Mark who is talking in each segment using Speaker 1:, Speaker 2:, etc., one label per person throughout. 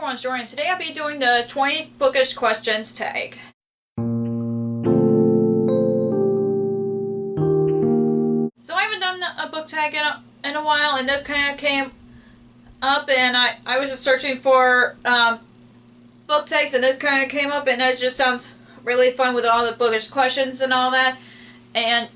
Speaker 1: everyone's joining. Today I'll be doing the 20 bookish questions tag. So I haven't done a book tag in a while, and this kind of came up, and I was just searching for book tags, and this kind of came up, and it just sounds really fun with all the bookish questions and all that. And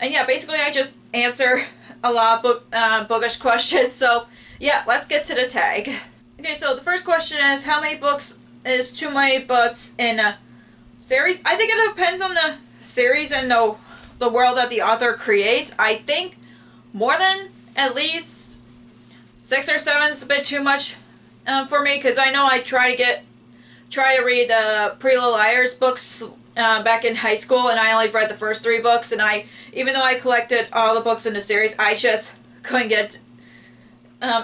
Speaker 1: yeah, basically I just answer a lot of bookish questions. So yeah, let's get to the tag. Okay, so the first question is, how many books is too many books in a series? I think it depends on the series and the world that the author creates. I think more than at least 6 or 7 is a bit too much for me, because I know I try to read Pretty Little Liars books back in high school, and I only read the first 3 books, and even though I collected all the books in the series, I just couldn't get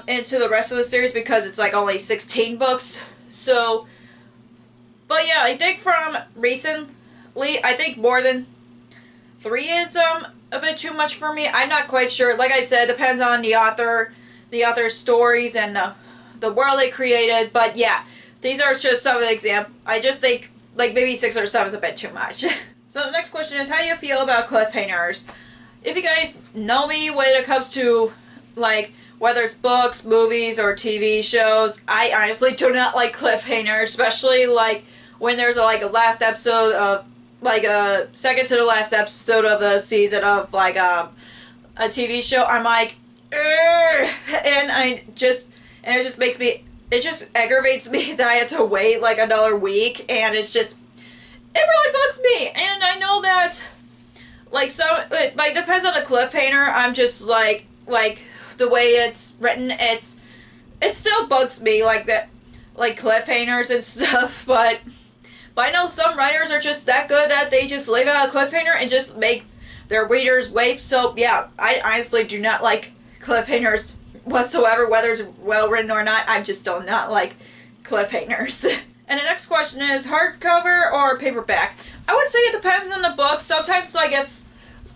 Speaker 1: into the rest of the series because it's like only 16 books. So, but yeah, I think from recently, I think more than 3 is a bit too much for me. I'm not quite sure. Like I said, it depends on the author's stories and the world they created. But yeah, these are just some of the examples. I just think like maybe 6 or 7 is a bit too much. So the next question is, how do you feel about cliffhangers? If you guys know me when it comes to like whether it's books, movies, or TV shows, I honestly do not like cliffhangers, especially like when there's a last episode of like a second to the last episode of the season of like a TV show. I'm like, ugh! And it just makes me, it just aggravates me that I have to wait like another week, and it really bugs me. And I know that like like depends on the cliffhanger. I'm just like the way it's written, it still bugs me like that, like cliffhangers and stuff. But I know some writers are just that good that they just leave out a cliffhanger and just make their readers wait. So yeah, I honestly do not like cliffhangers whatsoever, whether it's well written or not. I just do not like cliffhangers. And the next question is, hardcover or paperback? I would say it depends on the book. Sometimes like if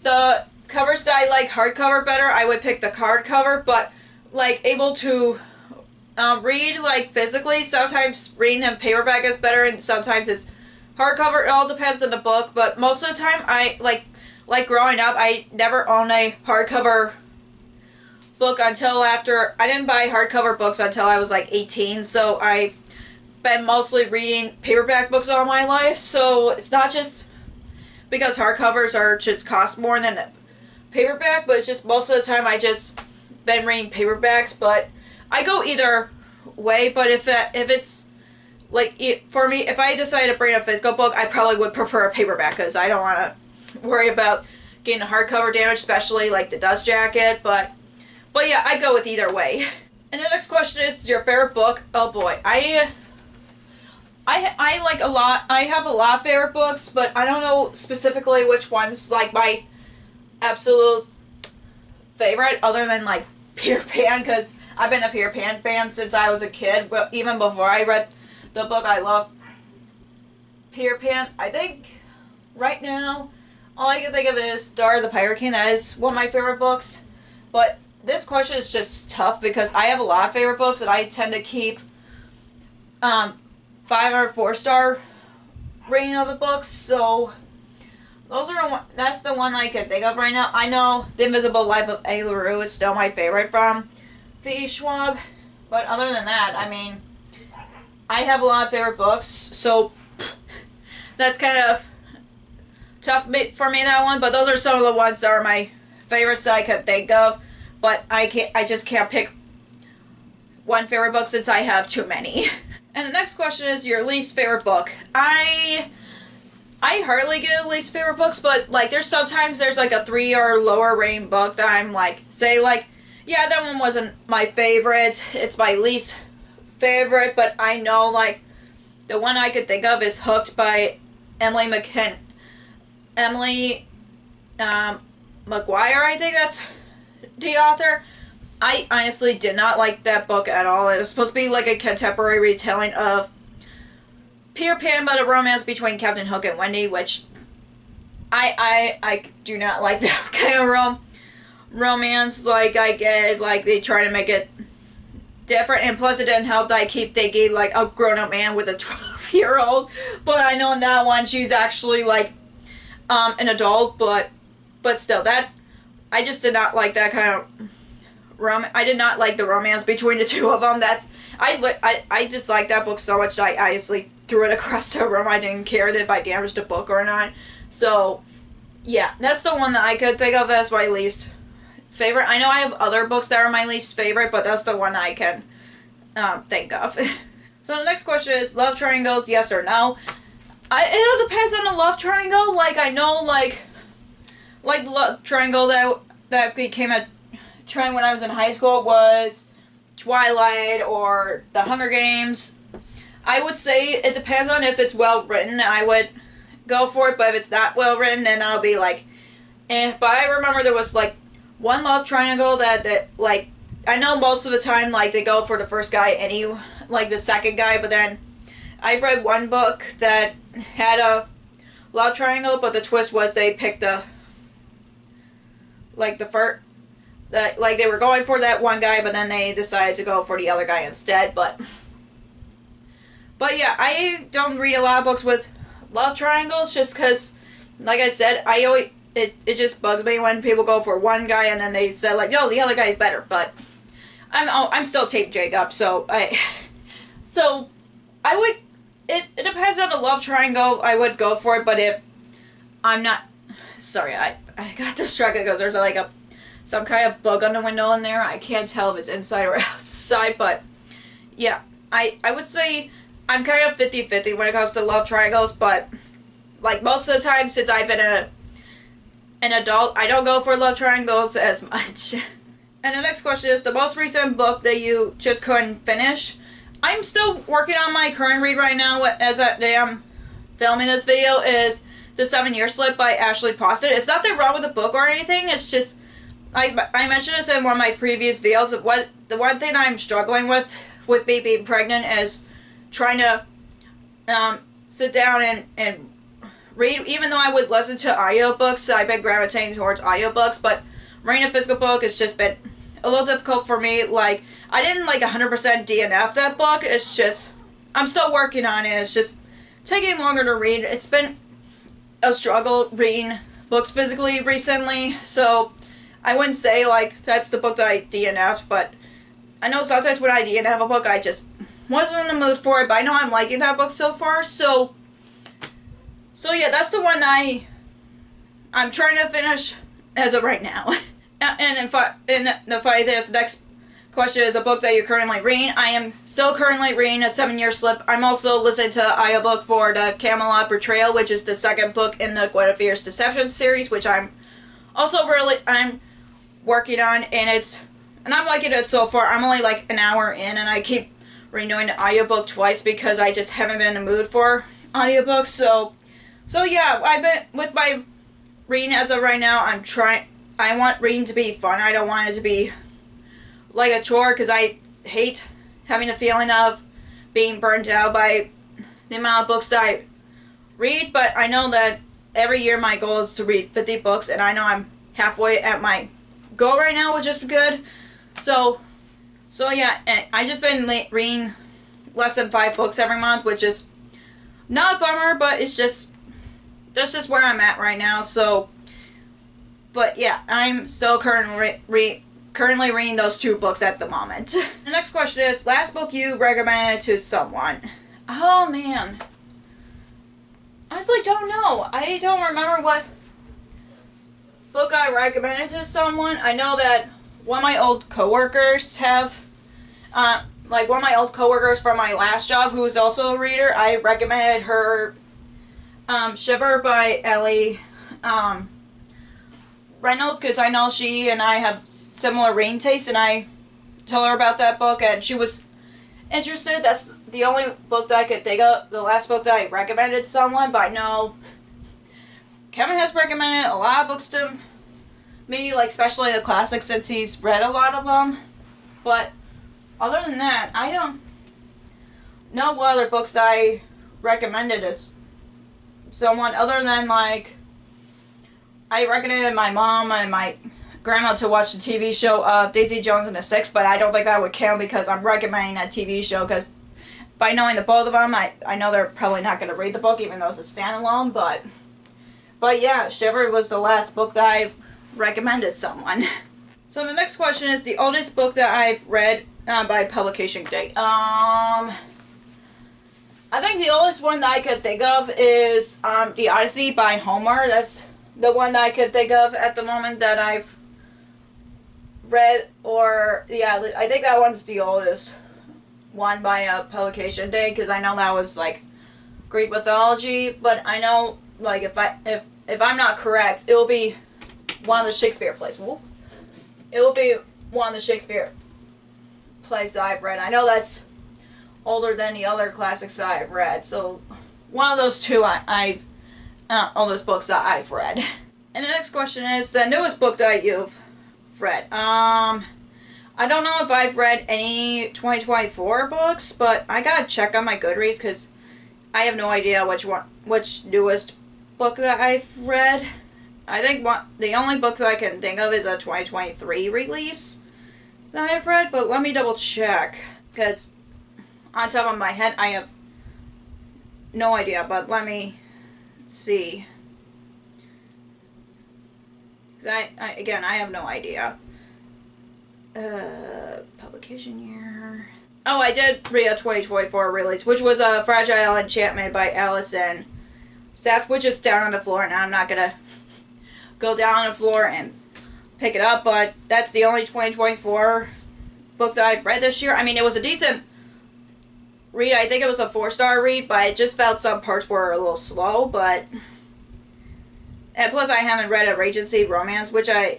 Speaker 1: the covers that I like hardcover better, I would pick the hardcover, but like able to read like physically, sometimes reading in paperback is better, and sometimes it's hardcover. It all depends on the book, but most of the time I like growing up, I never owned a hardcover book until after. I didn't buy hardcover books until I was like 18, so I've been mostly reading paperback books all my life. So it's not just because hardcovers are just cost more than paperback, but it's just most of the time I just been reading paperbacks. But I go either way. But if it's like, for me, if I decide to bring a physical book, I probably would prefer a paperback, because I don't want to worry about getting a hardcover damage, especially like the dust jacket. But yeah, I go with either way. And the next question is, your favorite book? Oh boy, I like a lot. I have a lot of favorite books, but I don't know specifically which one's like my absolute favorite, other than like Peter Pan, because I've been a Peter Pan fan since I was a kid. But even before I read the book, I love Peter Pan. I think right now all I can think of is Star the Pirate King. That is one of my favorite books. But this question is just tough because I have a lot of favorite books, and I tend to keep 5 or 4-star rating of the books. So that's the one I can think of right now. I know The Invisible Life of A. LaRue is still my favorite from V. Schwab. But other than that, I mean, I have a lot of favorite books. So that's kind of tough for me, that one. But those are some of the ones that are my favorites that I could think of. But I just can't pick one favorite book since I have too many. And the next question is, your least favorite book. I hardly get least favorite books, but like there's like a 3 or lower rating book that I'm like, say like, yeah, that one wasn't my favorite, it's my least favorite. But I know like the one I could think of is Hooked by Emily McGuire, I think that's the author. I honestly did not like that book at all. It was supposed to be like a contemporary retelling of Peter Pan, but a romance between Captain Hook and Wendy, which I do not like that kind of romance. Like, I get it, like they try to make it different, and plus it didn't help that I keep thinking like a grown-up man with a 12-year-old, but I know in that one she's actually like an adult, but still, that I just did not like that kind of I did not like the romance between the two of them. I just like that book so much that I honestly threw it across the room. I didn't care if I damaged the book or not. So yeah, that's the one that I could think of as my least favorite. I know I have other books that are my least favorite, but that's the one I can think of. So the next question is, love triangles, yes or no? It all depends on the love triangle. Like, I know, like the love triangle that became a trend when I was in high school was Twilight or The Hunger Games. I would say it depends on if it's well written. I would go for it, but if it's not well written, then I'll be like, eh. But I remember there was like one love triangle that like, I know most of the time like they go for the first guy like the second guy, but then I read one book that had a love triangle, but the twist was they picked the first, that like they were going for that one guy, but then they decided to go for the other guy instead. But yeah, I don't read a lot of books with love triangles just because, like I said, it just bugs me when people go for one guy and then they say like, no, the other guy is better. But I'm still Team Jacob, so I would. It depends on the love triangle. I would go for it, but if I'm not, sorry, I got distracted because there's like some kind of bug on the window in there. I can't tell if it's inside or outside, but yeah, I would say I'm kind of 50-50 when it comes to love triangles, but like most of the time since I've been an adult, I don't go for love triangles as much. And the next question is, the most recent book that you just couldn't finish? I'm still working on my current read right now as I am filming this video, is The 7-Year Slip by Ashley Poston. It's nothing wrong with the book or anything, it's just, I mentioned this in one of my previous videos, the one thing I'm struggling with me being pregnant is trying to sit down and read. Even though I would listen to audiobooks, I've been gravitating towards audiobooks, but reading a physical book has just been a little difficult for me. Like, I didn't like 100% DNF that book. It's just, I'm still working on it. It's just taking longer to read. It's been a struggle reading books physically recently, so I wouldn't say like that's the book that I DNF'd, but I know sometimes when I DNF a book, I just wasn't in the mood for it, but I know I'm liking that book so far, so yeah, that's the one that I'm trying to finish as of right now. And the funny thing is, the next question is a book that you're currently reading. I am still currently reading A 7-Year Slip. I'm also listening to audiobook for The Camelot Betrayal, which is the second book in the Guinevere's Deception series, which I'm working on, and I'm liking it so far. I'm only like an hour in, and I keep renewing the audiobook twice because I just haven't been in the mood for audiobooks. So yeah, I've been with my reading as of right now. I want reading to be fun. I don't want it to be like a chore, because I hate having the feeling of being burnt out by the amount of books that I read. But I know that every year my goal is to read 50 books, and I know I'm halfway at my goal right now, which is good. So yeah, and I just been reading less than 5 books every month, which is not a bummer, but that's just where I'm at right now. So, but yeah, I'm still currently reading those 2 books at the moment. The next question is, last book you recommended to someone? Oh man, I honestly don't know. I don't remember what book I recommended to someone. I know that one of my old coworkers one of my old coworkers from my last job, who is also a reader, I recommended her Shiver by Ellie Reynolds, because I know she and I have similar reading tastes, and I told her about that book, and she was interested. That's the only book that I could think of, the last book that I recommended to someone, but I know Kevin has recommended a lot of books to me, like especially the classics, since he's read a lot of them. But other than that, I don't know what other books that I recommended to someone, other than like I recommended my mom and my grandma to watch the TV show Daisy Jones and the Six, but I don't think that would count because I'm recommending that TV show because by knowing the both of them, I know they're probably not going to read the book even though it's a standalone, but yeah, Shiver was the last book that I recommended someone. So the next question is the oldest book that I've read by publication date. I think the oldest one that I could think of is The Odyssey by Homer. That's the one that I could think of at the moment that I've read, or yeah, I think that one's the oldest one by publication date because I know that was like Greek mythology, but I know like if I'm not correct, it'll be one of the Shakespeare plays. Whoop. It will be one of the Shakespeare plays that I've read. I know that's older than the other classics that I've read, so one of those two oldest books that I've read. And the next question is the newest book that you've read. I don't know if I've read any 2024 books, but I gotta check on my Goodreads because I have no idea which newest book that I've read. I think the only book that I can think of is a 2023 release that I've read, but let me double check because on top of my head I have no idea, but let me see. Because I have no idea. Publication year. Oh, I did read a 2024 release, which was a Fragile Enchantment by Allison Saft, which is down on the floor, and I'm not gonna go down on the floor and pick it up, but that's the only 2024 book that I've read this year. I mean, it was a decent read. I think it was a 4-star read, but I just felt some parts were a little slow, but... And plus, I haven't read a Regency romance, which I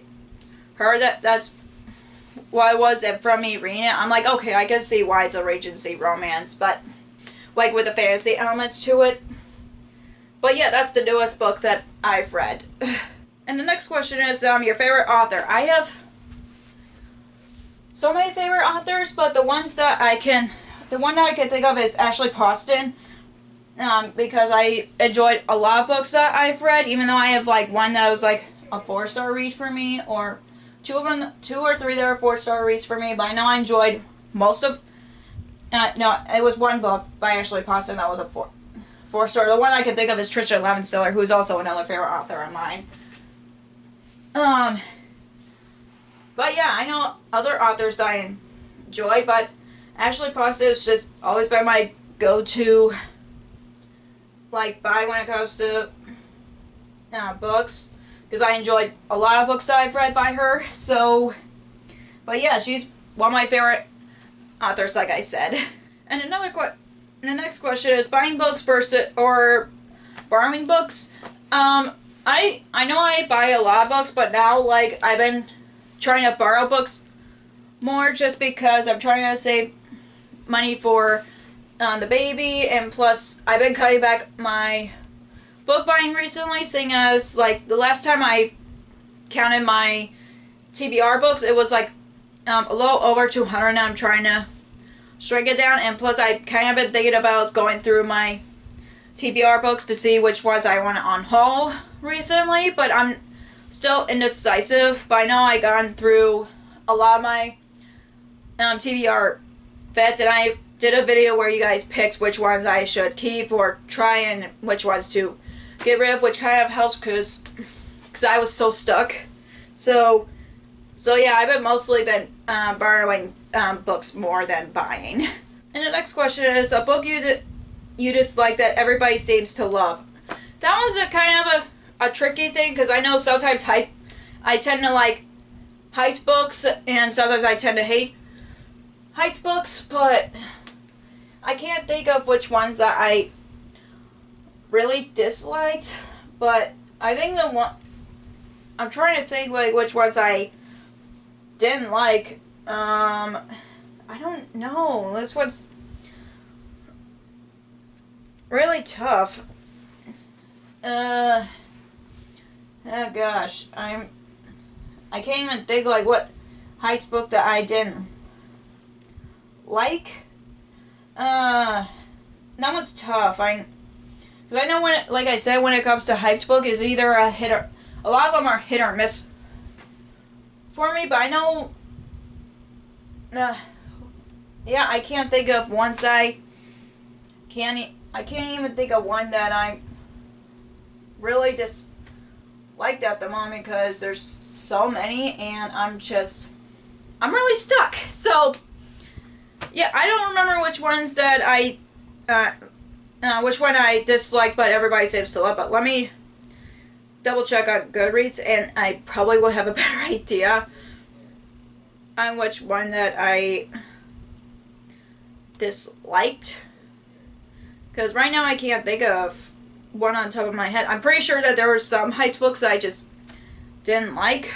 Speaker 1: heard that's what it was, and from me reading it, I'm like, okay, I can see why it's a Regency romance, but, like, with the fantasy elements to it. But yeah, that's the newest book that I've read. And the next question is, your favorite author. I have so many favorite authors, but the one that I can think of is Ashley Poston. Because I enjoyed a lot of books that I've read, even though I have like one that was like a 4-star read for me, or two or three that were 4-star reads for me, but I know I enjoyed most of, no, it was one book by Ashley Poston that was a 4-star. The one I can think of is Trisha Levenstiller, who's also another favorite author of mine. But yeah, I know other authors that I enjoy, but Ashley Poston has just always been my go-to, like, buy when it comes to books, because I enjoyed a lot of books that I've read by her, so, but yeah, she's one of my favorite authors, like I said. And the next question is buying books versus, or borrowing books. I know I buy a lot of books, but now, like, I've been trying to borrow books more just because I'm trying to save money for the baby, and plus I've been cutting back my book buying recently, seeing as, like, the last time I counted my TBR books, it was, like, a little over 200, and I'm trying to shrink it down, and plus I kind of been thinking about going through my TBR books to see which ones I want on haul recently, but I'm still indecisive. But I know I gone through a lot of my TBR vets, and I did a video where you guys picked which ones I should keep or try and which ones to get rid of, which kind of helps because I was so stuck. So yeah, I've mostly been borrowing books more than buying. And the next question is a book you dislike that everybody seems to love. That was a kind of a tricky thing, because I know sometimes I tend to like hyped books, and sometimes I tend to hate hyped books, but I can't think of which ones that I really disliked, but I think the one, I'm trying to think like which ones I didn't like. I don't know. This one's really tough. Oh gosh, I can't even think like what hyped book that I didn't like. That one's tough. Because I know when, like I said, when it comes to hyped book, is either a hit or, a lot of them are hit or miss for me, but I know, yeah, I can't think of ones I can't even think of one that I really disliked at the moment because there's so many and I'm really stuck. So yeah, I don't remember which ones that which one I disliked, but everybody seems to love. But let me double check on Goodreads, and I probably will have a better idea on which one that I disliked. Because right now I can't think of one on top of my head. I'm pretty sure that there were some Heights books I just didn't like.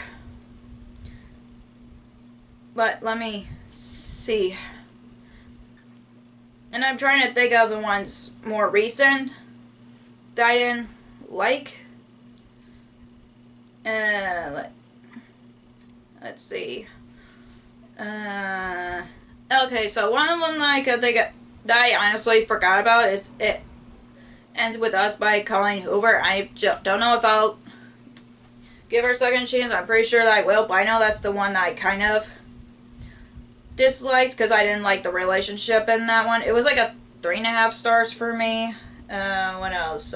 Speaker 1: But let me see. And I'm trying to think of the ones more recent that I didn't like. Let's see. Okay, so one of them that I could think of, that I honestly forgot about is It Ends With Us by Colleen Hoover. I don't know if I'll give her a second chance. I'm pretty sure that I will, but I know that's the one that I kind of disliked because I didn't like the relationship in that one. It was like a 3.5 stars for me. What else?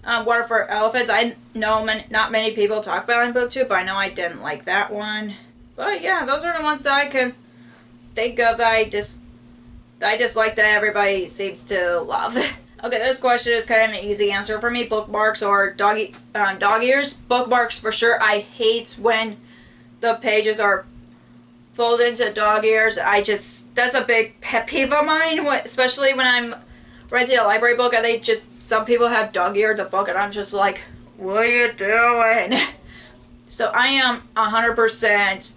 Speaker 1: Water for Elephants. I know not many people talk about in BookTube, but I know I didn't like that one. But yeah, those are the ones that I can think of that I dislike that everybody seems to love. Okay, this question is kind of an easy answer for me. Bookmarks or dog ears? Bookmarks for sure. I hate when the pages are folded into dog ears. That's a big pet peeve of mine, especially when I'm renting a library book and some people have dog-eared the book and I'm just like, what are you doing? So I am 100%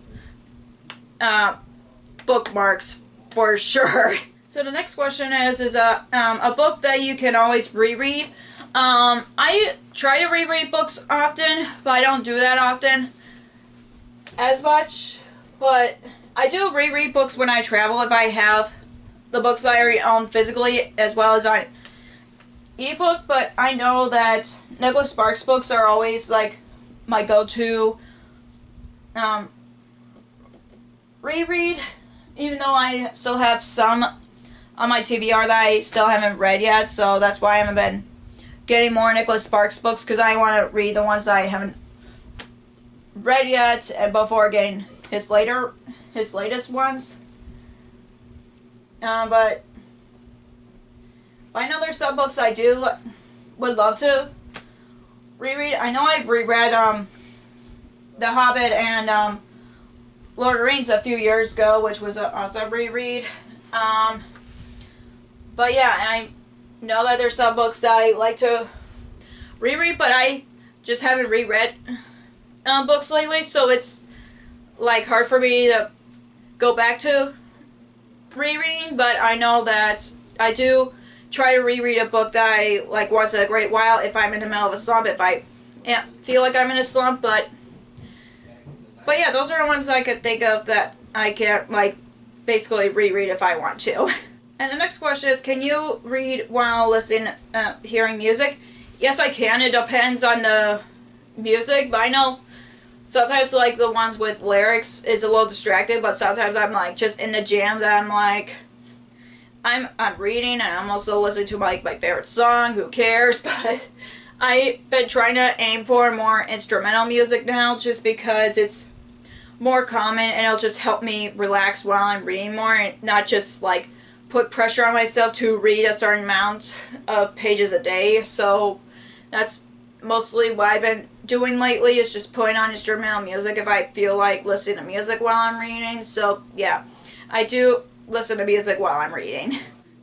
Speaker 1: bookmarks for sure. So the next question is a book that you can always reread. I try to reread books often, but I don't do that often as much. But I do reread books when I travel if I have the books that I already own physically as well as on ebook. But I know that Nicholas Sparks books are always like my go-to reread, even though I still have some on my TBR that I still haven't read yet. So that's why I haven't been getting more Nicholas Sparks books, because I want to read the ones that I haven't read yet and before getting his latest ones. But I know there's some books I would love to reread. I know I've reread The Hobbit and Lord of the Rings a few years ago, which was an awesome reread. But yeah, I know that there's some books that I like to reread, but I just haven't reread books lately, so it's like hard for me to go back to rereading. But I know that I do try to reread a book that I like once in a great while if I'm in the middle of a slump, if I feel like I'm in a slump. But yeah, those are the ones that I could think of that I can't like basically reread if I want to. And the next question is, can you read while hearing music? Yes, I can. It depends on the music, but I know sometimes like the ones with lyrics is a little distracted, but sometimes I'm like just in the jam that I'm like, I'm reading and I'm also listening to like my favorite song, who cares? But I've been trying to aim for more instrumental music now, just because it's more common and it'll just help me relax while I'm reading more and not just like put pressure on myself to read a certain amount of pages a day. So that's mostly what I've been doing lately, is just putting on instrumental music if I feel like listening to music while I'm reading. So yeah, I do listen to music while I'm reading.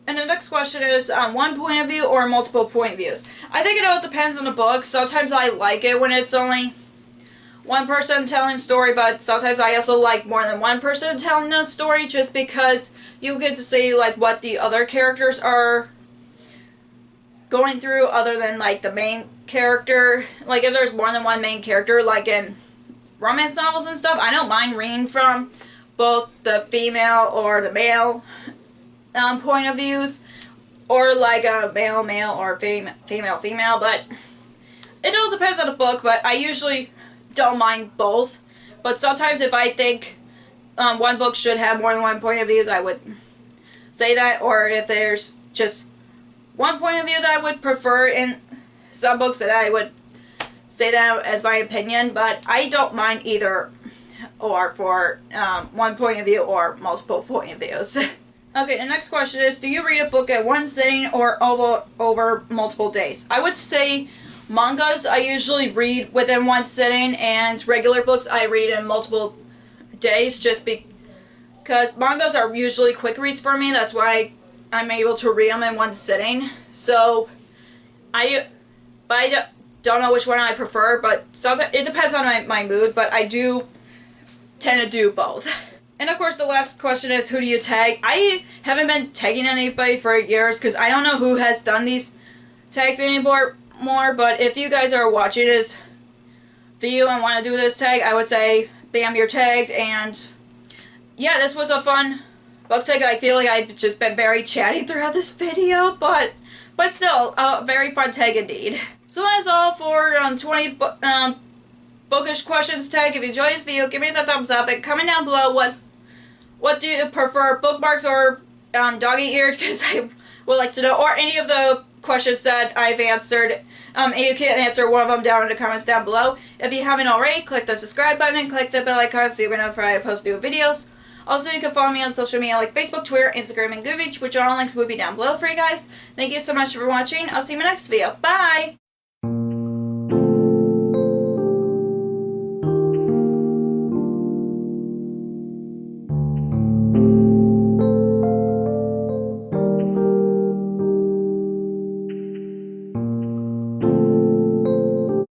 Speaker 1: And the next question is, one point of view or multiple point of views? I think it all depends on the book. Sometimes I like it when it's only one person telling a story, but sometimes I also like more than one person telling a story, just because you get to see like what the other characters are going through other than like the main character. Like if there's more than one main character, like in romance novels and stuff, I don't mind reading from both the female or the male point of views, or like a male or female, but it all depends on the book. But I usually don't mind both But sometimes if I think one book should have more than one point of views, I would say that. Or if there's just one point of view that I would prefer in some books, that I would say that as my opinion. But I don't mind either or for one point of view or multiple point of views. Okay, the next question is, do you read a book at one sitting or over multiple days? I would say mangas I usually read within one sitting, and regular books I read in multiple days, just because mangas are usually quick reads for me. That's why I'm able to read them in one sitting. So I don't know which one I prefer, but sometimes it depends on my mood, but I do tend to do both. And of course the last question is, who do you tag? I haven't been tagging anybody for years because I don't know who has done these tags anymore, but if you guys are watching this video and want to do this tag, I would say bam, you're tagged. And yeah, this was a fun book tag. I feel like I've just been very chatty throughout this video, but still a very fun tag indeed. So that's all for 20 bookish questions tag. If you enjoyed this video, give me the thumbs up and comment down below what do you prefer, bookmarks or doggy ears, because I would like to know, or any of the questions that I've answered. And you can answer one of them down in the comments down below. If you haven't already, click the subscribe button and click the bell icon so you'll be notified when I post new videos. Also, you can follow me on social media like Facebook, Twitter, Instagram, and Goodreads, which all links will be down below for you guys. Thank you so much for watching. I'll see you in my next video. Bye!